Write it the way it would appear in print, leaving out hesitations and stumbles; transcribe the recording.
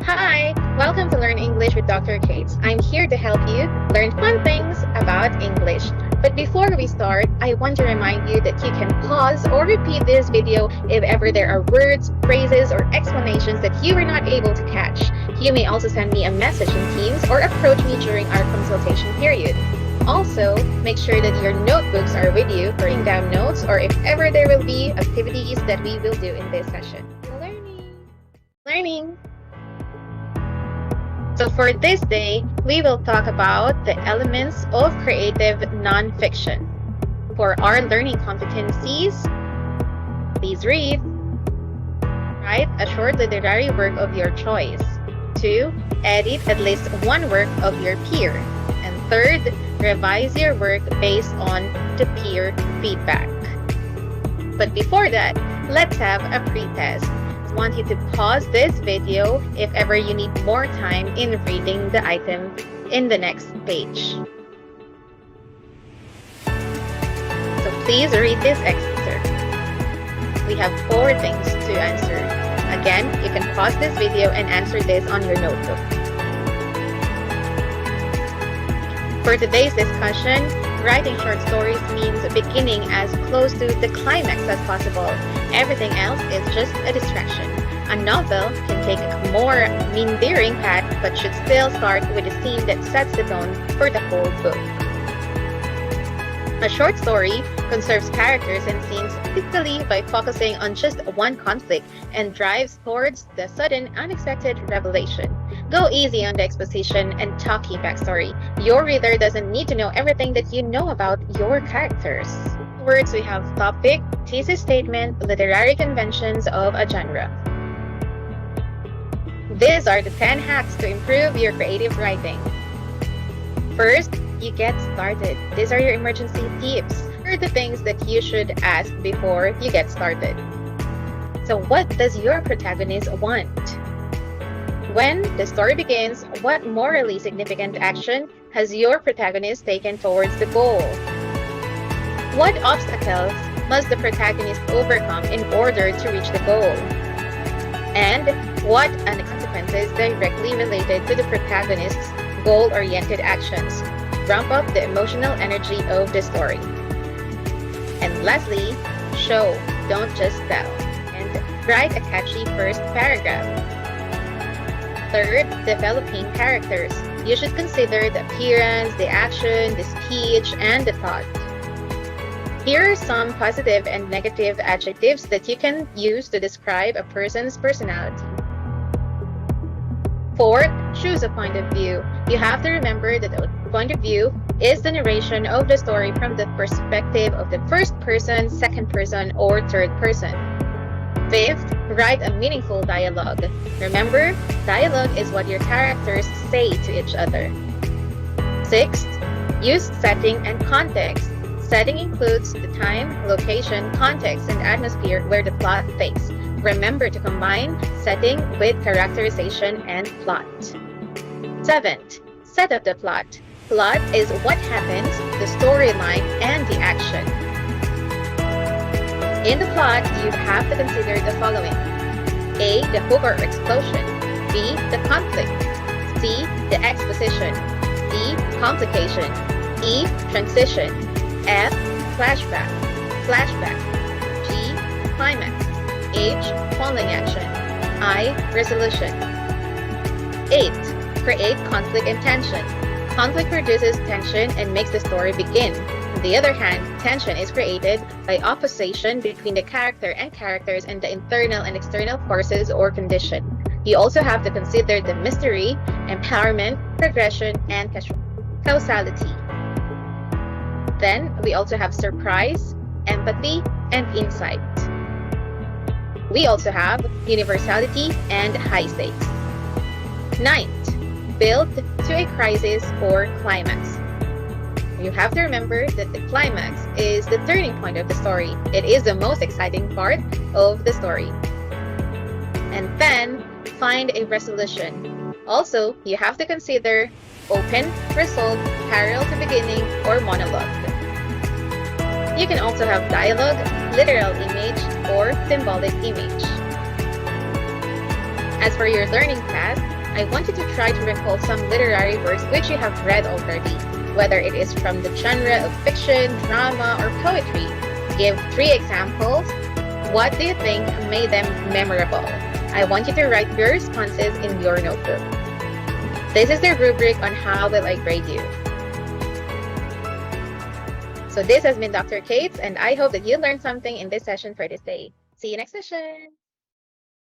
Hi, welcome to Learn English with Dr. Kate. I'm here to help you learn fun things about English. But before we start, I want to remind you that you can pause or repeat this video if ever there are words, phrases, or explanations that you were not able to catch. You may also send me a message in Teams or approach me during our consultation period. Also, make sure that your notebooks are with you for writing down notes or if ever there will be activities that we will do in this session. Learning. So for this day, we will talk about the elements of creative nonfiction. For our learning competencies, please read. Write a short literary work of your choice. 2. Edit at least one work of your peer. And 3rd, revise your work based on the peer feedback. But before that, let's have a pre-test. I want you to pause this video if ever you need more time in reading the item in the next page. So please read this excerpt. We have 4 things to answer. Again, you can pause this video and answer this on your notebook. For today's discussion, writing short stories means beginning as close to the climax as possible. Everything else is just a distraction. A novel can take a more meandering path but should still start with a scene that sets the tone for the whole book. A short story conserves characters and scenes typically by focusing on just one conflict and drives towards the sudden, unexpected revelation. Go easy on the exposition and talky backstory. Your reader doesn't need to know everything that you know about your characters. Words we have topic, thesis statement, literary conventions of a genre. These are the 10 hacks to improve your creative writing. First, you get started. These are your emergency tips. Here are the things that you should ask before you get started. So what does your protagonist want? When the story begins, what morally significant action has your protagonist taken towards the goal? What obstacles must the protagonist overcome in order to reach the goal? And what consequences directly related to the protagonist's goal-oriented actions ramp up the emotional energy of the story? And lastly, show, don't just tell, and write a catchy first paragraph. Third, developing characters. You should consider the appearance, the action, the speech, and the thought. Here are some positive and negative adjectives that you can use to describe a person's personality. Fourth, choose a point of view. You have to remember that the point of view is the narration of the story from the perspective of the first person, second person, or third person. Fifth, write a meaningful dialogue. Remember, dialogue is what your characters say to each other. Sixth, use setting and context. Setting includes the time, location, context, and atmosphere where the plot takes. Remember to combine setting with characterization and plot. Seventh, set up the plot. Plot is what happens, the storyline, and the action. In the plot, you have to consider the following. A. The hook or explosion. B. The conflict. C. The exposition. D. Complication. E. Transition. F. Flashback. G. Climax. H. Falling action. I. Resolution. 8. Create conflict and tension. Conflict produces tension and makes the story begin. On the other hand, tension is created by opposition between the character and characters and the internal and external forces or condition. You also have to consider the mystery, empowerment, progression, and causality. Then, we also have surprise, empathy, and insight. We also have universality and high stakes. Ninth, build to a crisis or climax. You have to remember that the climax is the turning point of the story. It is the most exciting part of the story. And then, find a resolution. Also, you have to consider open, resolve, parallel to beginning, or monologue. You can also have dialogue, literal image, or symbolic image. As for your learning task, I want you to try to recall some literary works which you have read already, whether it is from the genre of fiction, drama, or poetry. Give 3 examples. What do you think made them memorable? I want you to write your responses in your notebook. This is the rubric on how will I grade you. So this has been Dr. Kate, and I hope that you learned something in this session for this day. See you next session.